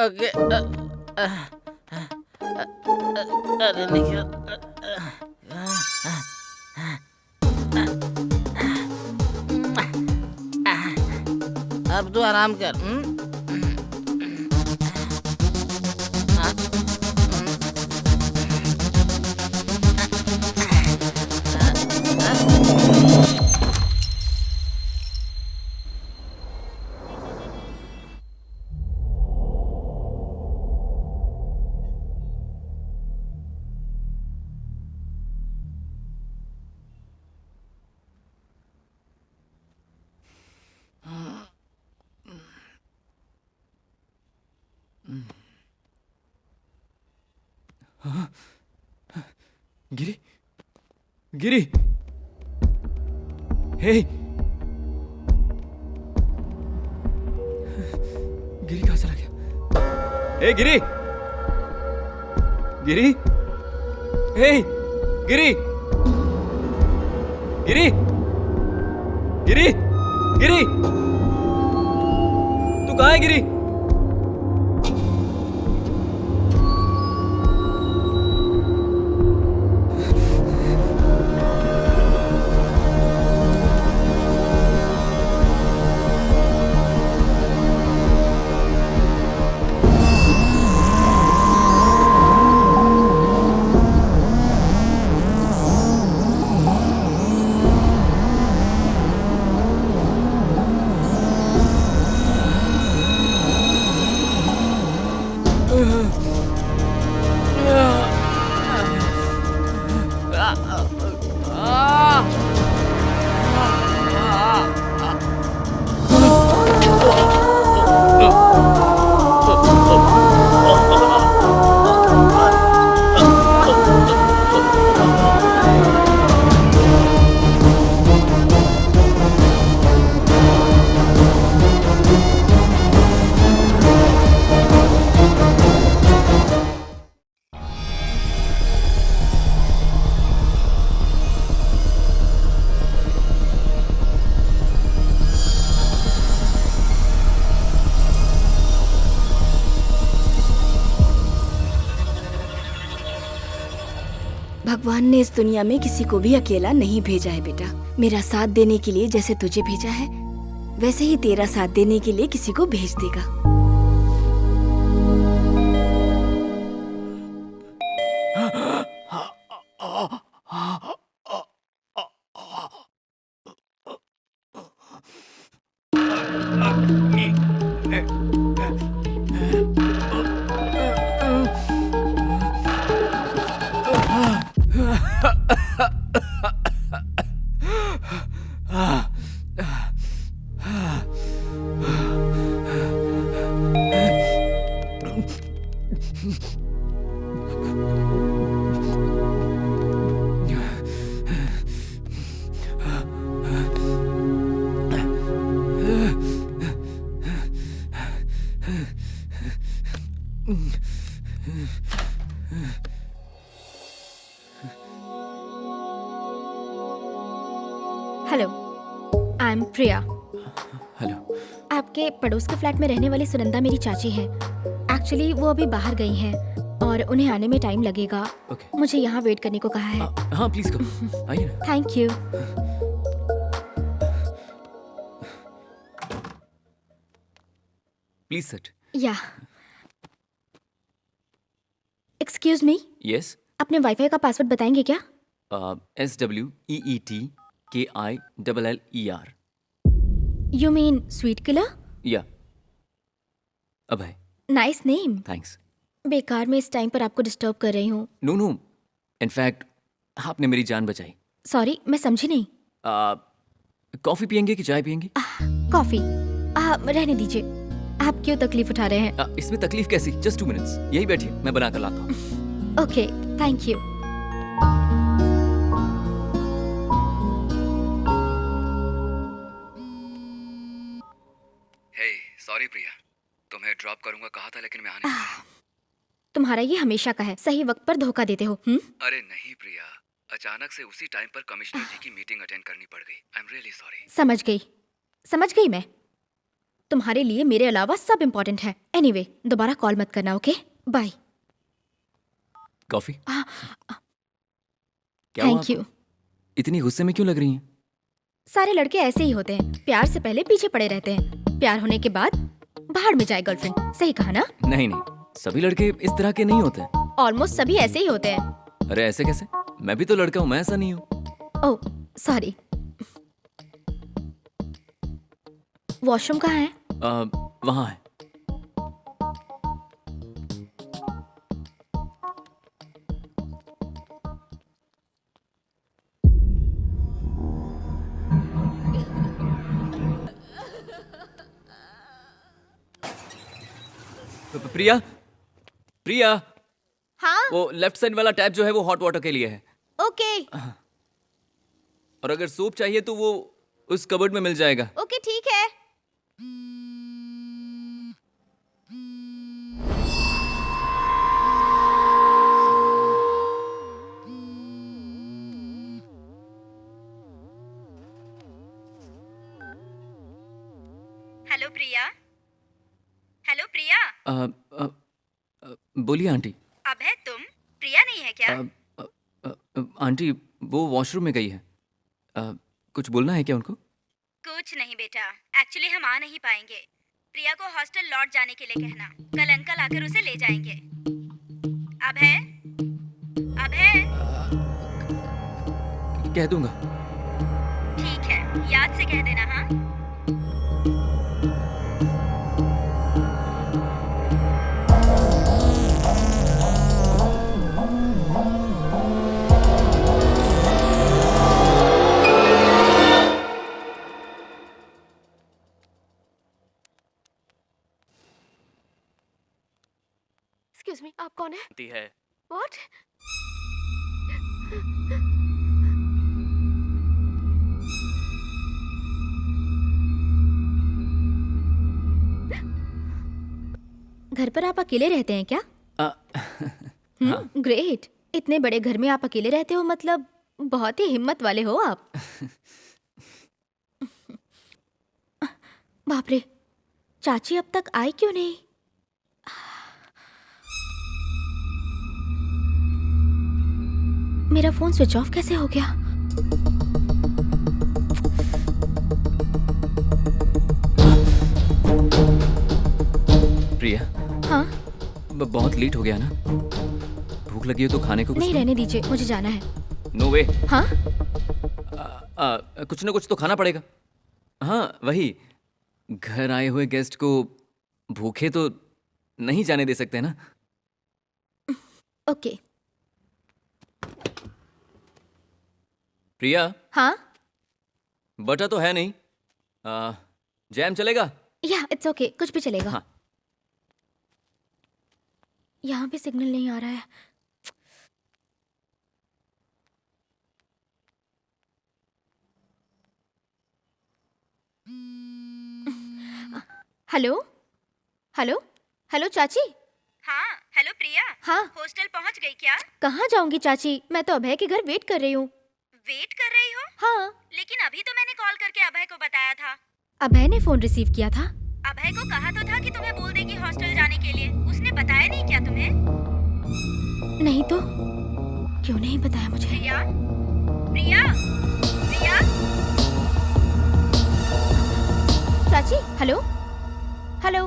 Okay. अरे निकल। अब तू आराम कर। गिरी, गिरी, हे, गिरी कहाँ चला गया? हे गिरी, गिरी, हे, गिरी, गिरी, गिरी, गिरी, तू कहाँ है गिरी? भगवान ने इस दुनिया में किसी को भी अकेला नहीं भेजा है बेटा। मेरा साथ देने के लिए जैसे तुझे भेजा है वैसे ही तेरा साथ देने के लिए किसी को भेज देगा। Hello, I am Priya. Hello. आपके पड़ोस के फ्लैट में रहने वाली सुनंदा मेरी चाची हैं। एक्चुअली वो अभी बाहर गई हैं और उन्हें आने में टाइम लगेगा। ओके। मुझे यहाँ वेट करने को कहा है। हाँ प्लीज करो, आइए ना। Thank you. Please sit. या एक्सक्यूज मी, यस। अपने वाईफाई का पासवर्ड बताएंगे क्या? SWEETKILLER। You mean sweet killer? या अभय। Nice name. थैंक्स। बेकार में इस टाइम पर आपको डिस्टर्ब कर रही हूँ। नो नो, इनफैक्ट आपने मेरी जान बचाई। सॉरी, मैं समझी नहीं। कॉफी पियेंगे कि चाय पियेंगे? कॉफी। रहने दीजिए, आप क्यों तकलीफ उठा रहे हैं? इसमें तकलीफ कैसी? जस्ट 2 मिनट्स, यही बैठिए, मैं बना कर लाता हूँ। Okay, thank you. Hey, sorry Priya, तुम्हें ड्रॉप करूंगा कहा था लेकिन मैं आने। तुम्हारा ये हमेशा का है, सही वक्त पर धोखा देते हो। अरे नहीं प्रिया, अचानक से उसी टाइम पर कमिश्नर जी की मीटिंग अटेंड करनी पड़ गई। I am really sorry. समझ गई मैं। तुम्हारे लिए मेरे अलावा सब इम्पोर्टेंट है। एनीवे, दोबारा कॉल मत करना, ओके? बाय। कॉफी? क्या हुआ थैंक यू। आपको? इतनी गुस्से में क्यों लग रही हैं? सारे लड़के ऐसे ही होते हैं, प्यार से पहले पीछे पड़े रहते हैं, प्यार होने के बाद भाड़ में जाए गर्लफ्रेंड। सही कहा ना? नहीं नहीं, सभी लड़के इस तरह के नहीं होते। ऑलमोस्ट सभी ऐसे ही होते हैं। अरे ऐसे कैसे? मैं भी तो लड़का हूँ, मैं ऐसा नहीं हूँ। Oh sorry. वॉशरूम कहाँ है? वहाँ है। प्रिया, प्रिया, हाँ वो लेफ्ट साइड वाला टैप जो है वो हॉट वाटर के लिए है। ओके और अगर सूप चाहिए तो वो उस कबर्ड में मिल जाएगा। ओके ठीक है। हेलो प्रिया। हेलो प्रिया। बोलिए आंटी। अभय तुम? प्रिया नहीं है क्या? आंटी वो वॉशरूम में गई है। कुछ बोलना है क्या उनको? कुछ नहीं बेटा, एक्चुअली हम आ नहीं पाएंगे। प्रिया को हॉस्टल लौट जाने के लिए कहना, कल अंकल आकर उसे ले जाएंगे। अभय, अभय। कह दूंगा। ठीक है, याद से कह देना। हाँ एक्सक्यूज मी, आप कौन है? व्हाट? घर पर आप अकेले रहते हैं क्या? ग्रेट। इतने बड़े घर में आप अकेले रहते हो, मतलब बहुत ही हिम्मत वाले हो आप। बाप रे, चाची अब तक आई क्यों नहीं? मेरा फोन स्विच ऑफ कैसे हो गया? प्रिया, हाँ बहुत लेट हो गया ना? भूख लगी हो तो खाने को कुछ नहीं, तो? रहने दीजिए, मुझे जाना है। नो वे। हाँ कुछ ना कुछ तो खाना पड़ेगा। हाँ वही, घर आए हुए गेस्ट को भूखे तो नहीं जाने दे सकते ना। ओके। प्रिया, हाँ बटर तो है नहीं। जैम चलेगा? या इट्स ओके, कुछ भी चलेगा। हाँ। यहाँ पे सिग्नल नहीं आ रहा है। हेलो हेलो हेलो चाची। हाँ हेलो प्रिया। हाँ हॉस्टल पहुंच गई क्या? कहाँ जाऊंगी चाची, मैं तो अभय के घर वेट कर रही हूँ। वेट कर रही हो? हाँ, लेकिन अभी तो मैंने कॉल करके अभय को बताया था। अभय ने फोन रिसीव किया था। अभय को कहा तो था कि तुम्हें बोल देगी हॉस्टल जाने के लिए। उसने बताया नहीं क्या तुम्हें? नहीं तो क्यों नहीं बताया मुझे? प्रिया, प्रिया, प्रिया। चाची हेलो हेलो।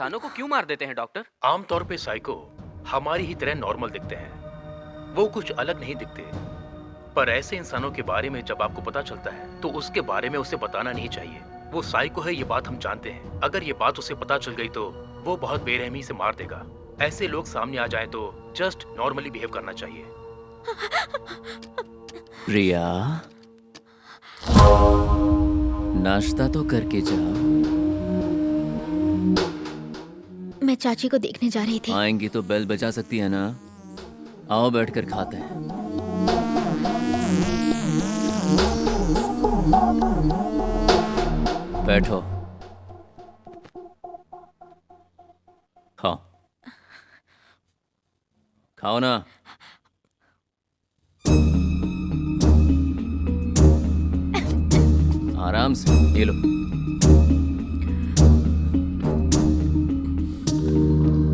इंसानों को क्यों मार देते हैं डॉक्टर? आमतौर पे साइको हमारी ही तरह नॉर्मल दिखते हैं, वो कुछ अलग नहीं दिखते। पर ऐसे इंसानों के बारे में जब आपको पता चलता है तो उसके बारे में उसे बताना नहीं चाहिए। वो साइको है, ये बात हम जानते हैं। अगर ये बात उसे पता चल गई तो वो बहुत बेरहमी से मार देगा। ऐसे लोग सामने आ जाए तो जस्ट नॉर्मली बिहेव करना चाहिए। प्रिया, नाश्ता तो करके जाओ। मैं चाची को देखने जा रही थी। आएंगी तो बेल बजा सकती है ना? आओ बैठकर खाते हैं। बैठो, खाओ खाओ ना। आराम से, ये लो।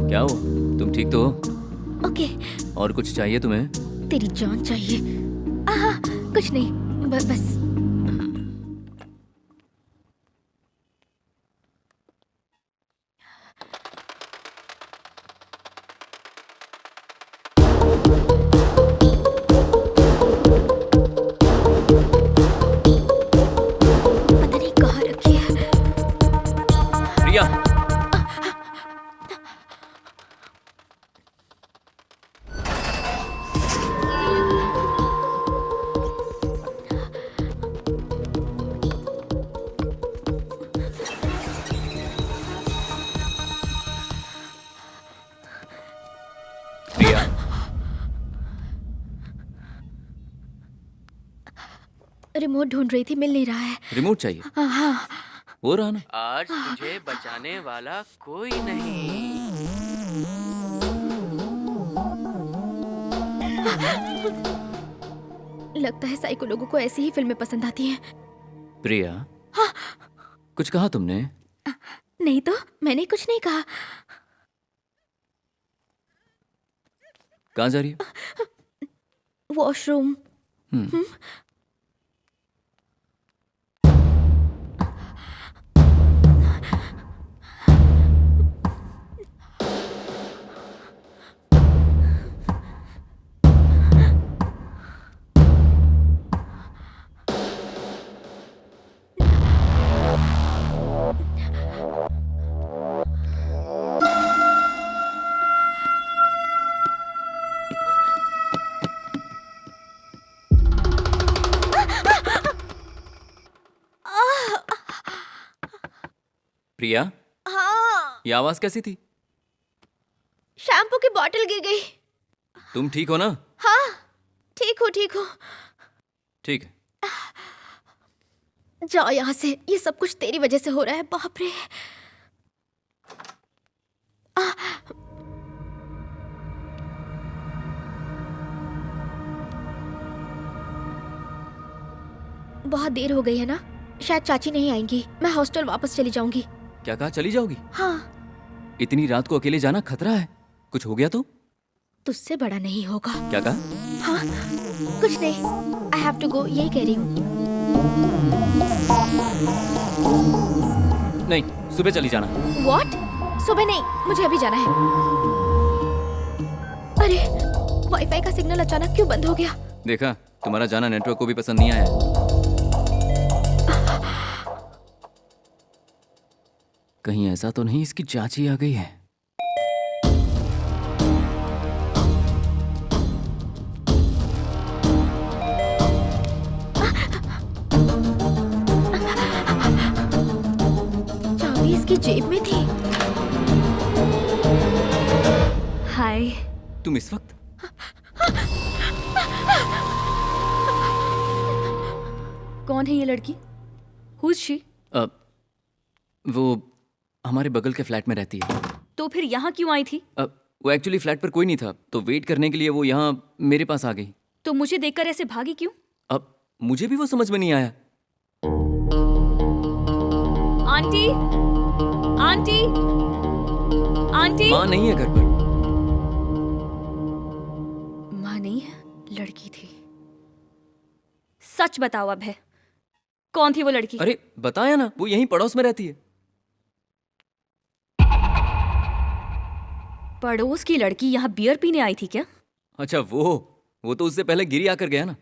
क्या हुआ? तुम ठीक तो हो? ओके। और कुछ चाहिए तुम्हें? तेरी जान चाहिए। आहा, कुछ नहीं, बस। पता नहीं कहाँ रखी है। प्रिया, प्रिया, रिमोट ढूंढ रही थी, मिल नहीं रहा है। रिमोट चाहिए? हाँ। हो रहा ना? आज तुझे बचाने वाला कोई नहीं। लगता है साइको लोगों को ऐसी ही फिल्में पसंद आती हैं। प्रिया, कुछ कहा तुमने? नहीं तो, मैंने कुछ नहीं कहा। कहाँ जा रही हो? वॉशरूम। प्रिया, हाँ, ये आवाज कैसी थी? शैम्पू की बोतल गिर गई। तुम ठीक हो ना? हाँ, ठीक हूँ। ठीक है। जाओ यहाँ से, ये सब कुछ तेरी वजह से हो रहा है। बाप रे। बहुत देर हो गई है ना, शायद चाची नहीं आएंगी। मैं हॉस्टल वापस चली जाऊंगी। क्या कहा, चली जाओगी? हाँ। इतनी रात को अकेले जाना खतरा है। कुछ हो गया तो? तुझसे बड़ा नहीं होगा। क्या कहा? हाँ, कुछ नहीं। आई हैव टू गो, यही कह रही हूँ। नहीं, सुबह चली जाना। What? सुबह नहीं, मुझे अभी जाना है। अरे, वाईफाई का सिग्नल अचानक क्यों बंद हो गया? देखा, तुम्हारा जाना नेटवर्क को भी पसंद नहीं आया। कहीं ऐसा तो नहीं इसकी चाची आ गई है? चाबी इसकी जेब में थी। हाय। तुम इस वक्त? कौन है ये लड़की? Who's she? वो हमारे बगल के फ्लैट में रहती है। तो फिर यहाँ क्यों आई थी? वो एक्चुअली फ्लैट पर कोई नहीं था, तो वेट करने के लिए वो यहाँ मेरे पास आ गई। तो मुझे देखकर ऐसे भागी क्यों? अब मुझे भी वो समझ में नहीं आया। Aunty, aunty, aunty. माँ नहीं है घर पर। माँ नहीं, लड़की थी। सच बताओ अब है, कौन थी वो लड़की? अरे बताया ना, वो यहीं पड़ोस में रहती है। पड़ोस की लड़की यहाँ बियर पीने आई थी क्या? अच्छा वो तो उससे पहले गिरी आकर गया ना।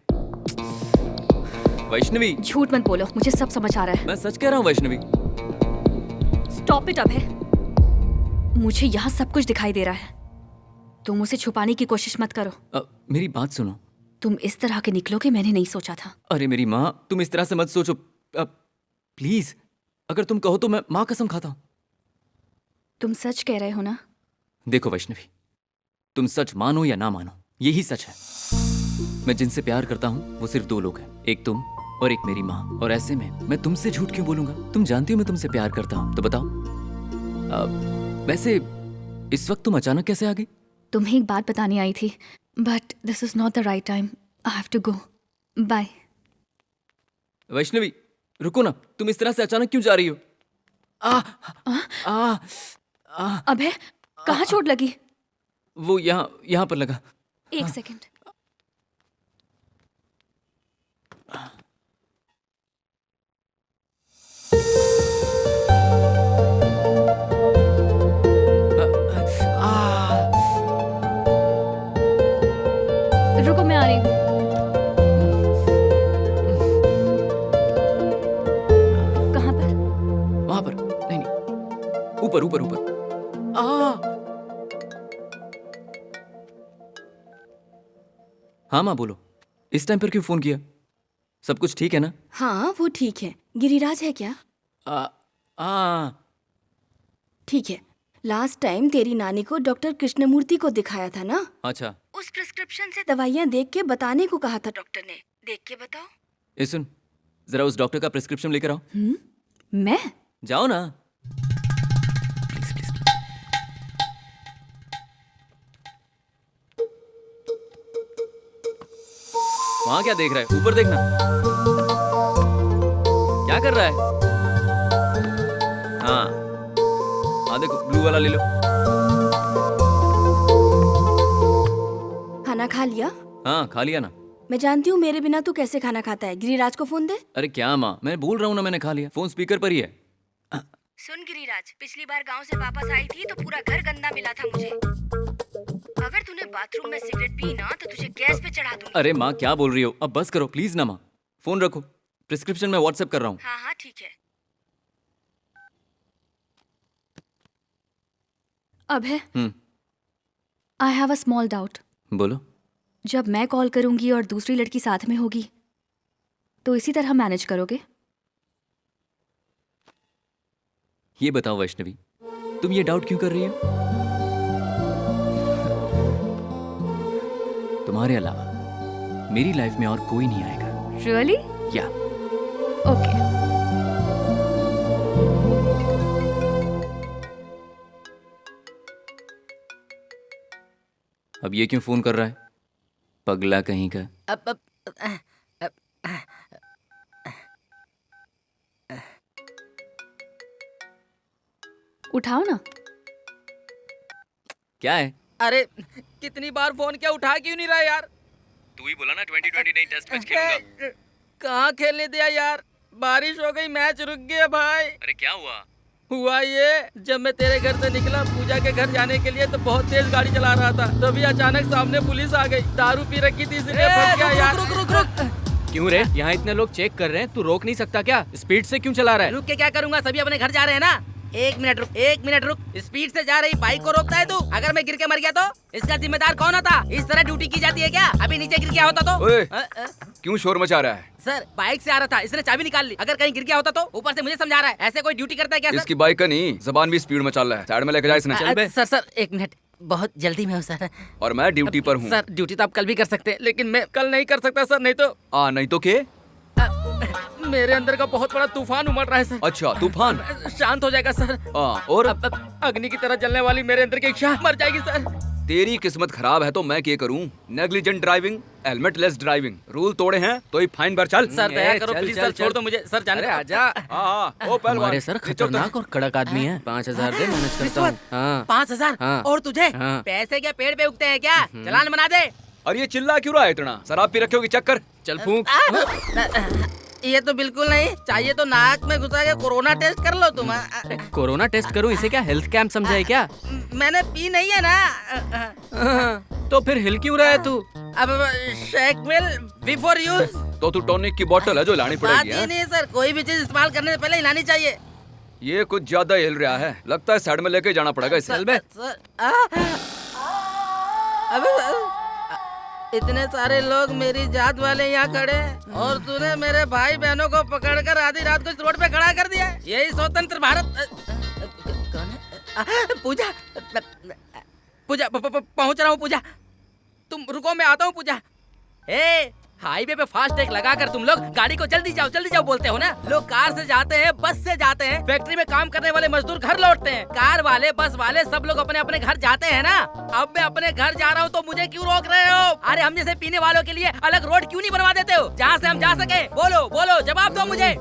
वैष्णवी, झूठ मत बोलो, मुझे सब समझ आ रहा है। मैं सच कह रहा हूँ वैष्णवी। स्टॉप इट अभय। मुझे यहाँ सब कुछ दिखाई दे रहा है। तुम उसे छुपाने की कोशिश मत करो। मेरी बात सुनो। तुम इस तरह के निकलोगे मैंने नहीं सोचा था। अरे मेरी माँ, तुम इस तरह से मत सोचो प्लीज। अगर तुम कहो तो मैं माँ कसम खाता हूँ। तुम सच कह रहे हो ना? देखो वैष्णवी, तुम सच मानो या ना मानो, यही सच है। मैं जिनसे प्यार करता हूँ वो सिर्फ 2 लोग हैं, एक तुम और एक मेरी माँ। और ऐसे में मैं तुमसे झूठ क्यों बोलूंगा? तुम जानती हो मैं तुमसे प्यार करता हूँ, तो बताओ। वैसे इस वक्त तुम अचानक कैसे आ गई? तुम्हें एक बात बतानी आई थी, but this is not the right time. I have to go. Bye. Vaishnavi रुको ना, तुम इस तरह से अचानक क्यों जा रही हो? अभय, कहाँ चोट लगी? वो यहाँ पर लगा। एक सेकंड। रुको, मैं आ रही हूँ। कहाँ पर? वहां पर नहीं, ऊपर ऊपर ऊपर। हाँ माँ बोलो, इस टाइम पर क्यों फोन किया? सब कुछ ठीक है ना? हाँ वो ठीक है। गिरिराज है क्या? ठीक है। लास्ट टाइम तेरी नानी को डॉक्टर कृष्णमूर्ति को दिखाया था ना? अच्छा। उस प्रिस्क्रिप्शन से दवाइयाँ देख के बताने को कहा था डॉक्टर ने। देख के बताओ। ए सुन, जरा उस डॉक्टर का प्रिस्क्रिप्शन लेकर आओ। मैं? जाओ ना। Please please. वहां क्या देख रहा है? ऊपर देखना। क्या कर रहा है? हाँ देखो, ब्लू वाला ले लो। खाना खा लिया? हाँ खा लिया ना। मैं जानती हूँ मेरे बिना तू कैसे खाना खाता है। गिरिराज को फोन दे। अरे क्या माँ, मैं बोल रहा हूँ ना मैंने खा लिया। फोन स्पीकर पर ही है। सुन गिरिराज, पिछली बार गांव से वापस आई थी तो पूरा घर गंदा मिला था मुझे। अगर तूने बाथरूम में सिगरेट पी ना तो तुझे गैस पे चढ़ा दूंगी। अरे माँ क्या बोल रही हो? अब बस करो प्लीज ना माँ। फोन रखो, प्रिस्क्रिप्शन में व्हाट्सएप कर रहा हूँ। हाँ ठीक है। Abhay, I have a small doubt. बोलो। जब मैं कॉल करूंगी और दूसरी लड़की साथ में होगी तो इसी तरह मैनेज करोगे? ये बताओ वैष्णवी, तुम ये डाउट क्यों कर रही हो? तुम्हारे अलावा मेरी लाइफ में और कोई नहीं आएगा। रियली? या ओके। अब ये क्यों फोन कर रहा है? पगला कहीं का। उठाओ ना। क्या है? अरे कितनी बार फोन किया, उठा क्यों नहीं रहा यार? तू ही बोला ना 2020 नहीं टेस्ट मैच खेलूंगा। कहाँ खेलने दिया यार? बारिश हो गई, मैच रुक गया भाई। अरे क्या हुआ? हुआ ये, जब मैं तेरे घर से निकला पूजा के घर जाने के लिए तो बहुत तेज गाड़ी चला रहा था, तभी अचानक सामने पुलिस आ गई। दारू पी रखी थी इसलिए फंस गया यार। रुक। क्यों रे? यहाँ इतने लोग चेक कर रहे हैं, तू रोक नहीं सकता क्या? स्पीड से क्यों चला रहा है? रुक के क्या करूंगा, सभी अपने घर जा रहे हैं ना। एक मिनट रुक। स्पीड से जा रही बाइक को रोकता है तू? अगर मैं गिर के मर गया तो इसका जिम्मेदार कौन होता? इस तरह ड्यूटी की जाती है क्या? अभी नीचे गिर गया होता तो? ओए, क्यों शोर मचा रहा है? सर बाइक से आ रहा था, इसने चाबी निकाल ली। अगर कहीं गिर गया होता तो? ऊपर से मुझे समझा रहा है, ऐसे कोई ड्यूटी करता है क्या सर? इसकी बाइक का नहीं, जबान भी स्पीड में चल रहा है। साइड में लेके जा इसने। सर एक मिनट, बहुत जल्दी में हूँ सर। और मैं ड्यूटी पर हूँ। सर ड्यूटी तो आप कल भी कर सकते हैं, लेकिन मैं कल नहीं कर सकता सर। नहीं तो के? मेरे अंदर का बहुत बड़ा तूफान उमड़ रहा है सर। अच्छा तूफान शांत हो जाएगा सर। और अब अग्नि की तरह जलने वाली मेरे अंदर की इच्छा मर जाएगी सर। तेरी किस्मत खराब है तो मैं क्या करूं? Negligent driving, helmet less driving, rule तोड़े हैं तो ही फाइन भर। चल सर दया करो प्लीज सर, छोड़ दो मुझे सर, जाने। आजा। ओ पहलवान, हमारे सर खतरनाक और कड़क आदमी है। 5000 दे, मैनेज करता हूँ। हाँ 5000? हाँ। और तुझे हाँ। पैसे क्या पेड़ पे उगते हैं क्या? चलान बना दे। और ये चिल्ला क्यों रहा है इतना? शराब पी रखे होगी, चक्कर। चल फूंक। ये तो बिल्कुल नहीं चाहिए, तो नाक में घुसा के कोरोना टेस्ट कर लो तुम। कोरोना टेस्ट करूं, इसे क्या हेल्थ कैंप समझा है क्या? मैंने पी नहीं है ना। तो फिर हिल क्यों रहा है तू? अब शेक विल बिफोर यूज। तो तू टॉनिक की बोतल है जो लानी बात पड़ेगी। ये हैं? नहीं है सर, कोई भी चीज इस्तेमाल करने से पहले हिलानी चाहिए। ये कुछ ज्यादा हिल रहा है, लगता है साइड में लेके जाना पड़ेगा इसे। सर, अबे इतने सारे लोग मेरी जात वाले यहाँ खड़े हैं और तूने मेरे भाई बहनों को पकड़कर आधी रात को इस रोड पे खड़ा कर दिया। यही स्वतंत्र भारत। कौन है? पूजा, पूजा पहुँच रहा हूँ। पूजा तुम रुको, मैं आता हूँ। पूजा हाईवे पे फास्टैग लगाकर तुम लोग गाड़ी को जल्दी जाओ बोलते हो ना। लोग कार से जाते हैं, बस से जाते हैं, फैक्ट्री में काम करने वाले मजदूर घर लौटते हैं, कार वाले, बस वाले सब लोग अपने अपने घर जाते हैं ना। अब मैं अपने घर जा रहा हूँ तो मुझे क्यों रोक रहे हो? अरे हम जैसे पीने वालों के लिए अलग रोड क्यों नहीं बनवा देते हो जहाँ से हम जा सके? बोलो जवाब दो मुझे।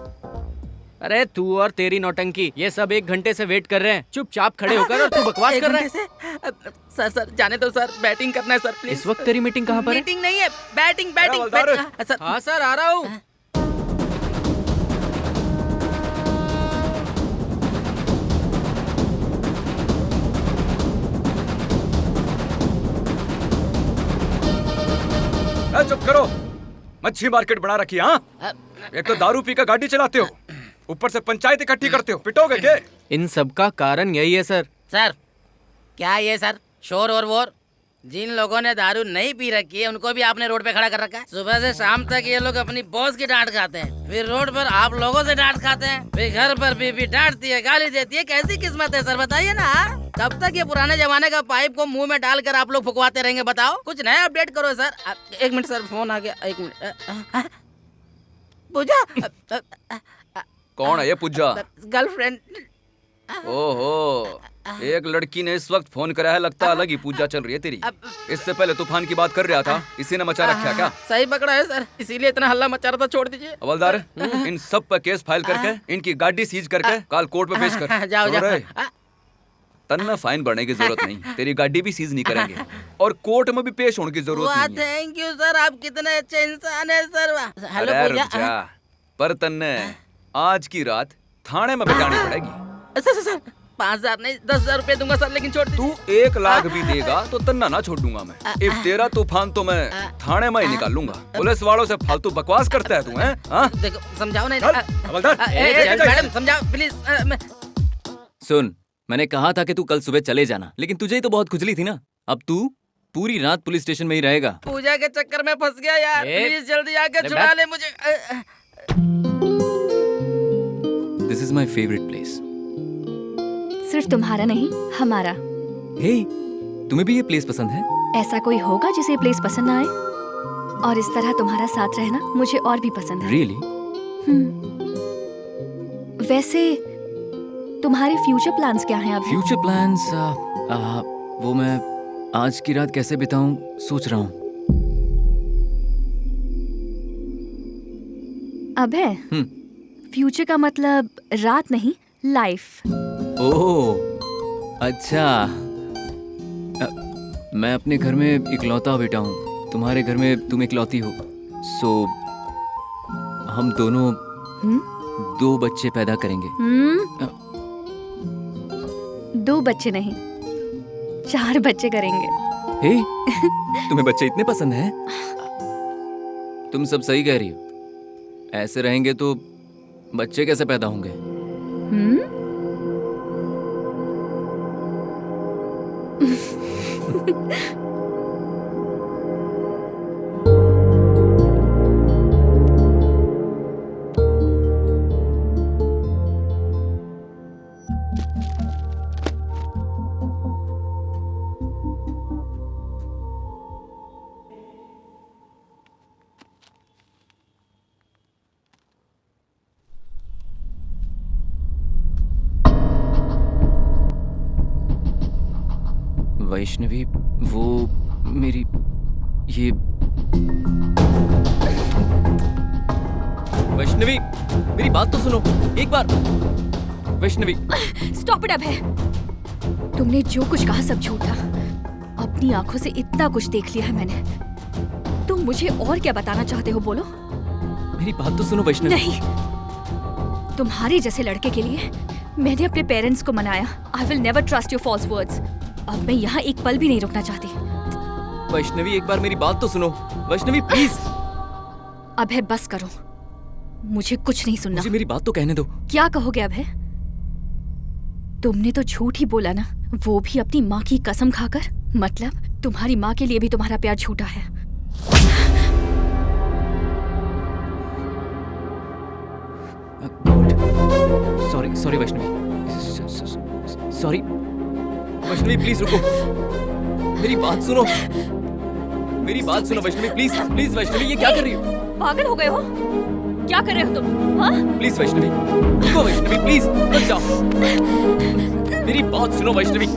अरे तू और तेरी नौटंकी, ये सब 1 घंटे से वेट कर रहे हैं, चुपचाप खड़े होकर, और तू बकवास कर रहा है। सर जाने दो सर, बैटिंग करना है सर प्लीज। इस वक्त तेरी मीटिंग कहाँ पर है? मीटिंग नहीं है, बैटिंग। सर हाँ सर, आ रहा हूँ। चुप करो, मच्छी मार्केट बना रखी है। हाँ, एक तो दारू पीकर गाड़ी चलाते हो, ऊपर से पंचायत इकट्ठी करते हो, पिटोगे क्या? इन सब का कारण यही है सर। सर क्या ये सर शोर और वोर? जिन लोगों ने दारू नहीं पी रखी है उनको भी आपने रोड पे खड़ा कर रखा है। सुबह से शाम तक ये लोग अपनी बॉस की डांट खाते हैं, फिर रोड पर आप लोगों से डांट खाते हैं, फिर घर पर बीबी डांटती है, गाली देती है। कैसी किस्मत है सर, बताइए ना। कब तक ये पुराने जमाने का पाइप को मुंह में डालकर आप लोग फुकवाते रहेंगे? बताओ, कुछ नया अपडेट करो सर। 1 मिनट सर, फोन आ गया। 1 मिनट। पूजा। कौन है ये पूजा? गर्लफ्रेंड। ओहो, एक लड़की ने इस वक्त फोन करा है, लगता है अलग ही पूजा चल रही है तेरी। इससे पहले तूफान की बात कर रहा था, इसी ने मचा रखा क्या? सही पकड़ा है सर, इसीलिए इतना हल्ला मचा रहा था। छोड़ दीजिए हवलदार, इन सब पर केस फाइल करके इनकी गाड़ी सीज करके काल कोर्ट में पेश कर। जाओ। तन्ना फाइन भरने की जरूरत नहीं, तेरी गाड़ी भी सीज नहीं करेंगे और कोर्ट में भी पेश होने की जरूरत नहीं है। थैंक यू सर, आप कितने अच्छे इंसान है सर। हेलो अरे पूजा। रुक जा, पर तन्ने आज की रात थाने में बितानी पड़ेगी। सर 5,000 नहीं 10,000 रुपए दूंगा सर, लेकिन छोड़ तू 1 लाख भी देगा तो तन्ना ना छोड़ दूंगा मैं। इफ तेरा तूफान तो मैं थाने में ही निकाल लूंगा। पुलिस वालों से फालतू बकवास करता है तू, हैं? देखो समझाओ नहीं। हवलदार, मैडम समझाओ प्लीज। सुन, मैंने कहा था कि तू कल सुबह चले जाना, लेकिन तुझे ही तो बहुत खुजली थी ना। अब तू पूरी रात पुलिस स्टेशन में ही रहेगा। पूजा के चक्कर में फंस गया यार, प्लीज जल्दी आके छुड़ा ले मुझे। This is my favourite place. सिर्फ तुम्हारा नहीं, हमारा। हे, तुम्हें भी ये प्लेस पसंद है? ऐसा कोई होगा जिसे ये प्लेस पसंद ना आए? और इस तरह तुम्हारा साथ रहना मुझे और भी पसंद है। रियली? वैसे तुम्हारे फ्यूचर प्लान्स क्या हैं अभी? फ्यूचर प्लान्स, वो मैं आज की रात कैसे बिताऊं सोच रहा हूँ। अबे, फ्यूचर का मतलब रात नहीं, लाइफ। ओह, अच्छा। मैं अपने घर में इकलौता बेटा हूँ, तुम्हारे घर में तुम इकलौती हो, सो हम दोनों 2 बच्चे पैदा करेंगे। 2 बच्चे नहीं, 4 बच्चे करेंगे। हे, तुम्हें बच्चे इतने पसंद हैं? तुम सब सही कह रही हो। ऐसे रहेंगे तो बच्चे कैसे पैदा होंगे? वैष्णवी, वो मेरी ये वैष्णवी, मेरी बात तो सुनो एक बार। वैष्णवी, स्टॉप इट अभय। तुमने जो कुछ कहा सब झूठा। अपनी आंखों से इतना कुछ देख लिया है मैंने। तुम मुझे और क्या बताना चाहते हो, बोलो। मेरी बात तो सुनो वैष्णवी। नहीं, तुम्हारे जैसे लड़के के लिए मैंने अपने पेरेंट्स को मनाया। I will never trust your false words. अब मैं यहाँ एक पल भी नहीं रुकना चाहती। वैष्णवी एक बार मेरी बात तो सुनो। वैष्णवी प्लीज। अभय बस करो, मुझे कुछ नहीं सुनना। मुझे मेरी बात तो कहने दो। क्या कहोगे अभय? तुमने तो झूठ ही बोला ना, वो भी अपनी माँ की कसम खाकर। मतलब तुम्हारी माँ के लिए भी तुम्हारा प्यार झूठा है। Sorry sorry Vaishnavi, sorry Vaishnavi please रुको, मेरी बात सुनो, मेरी बात सुनो वैष्णवी प्लीज प्लीज। वैष्णवी ये क्या कर रही हो? पागल हो गए हो? क्या कर रहे हो तुम? हाँ? प्लीज वैष्णवी रुको, वैष्णवी प्लीज मत जाओ, मेरी बात सुनो वैष्णवी।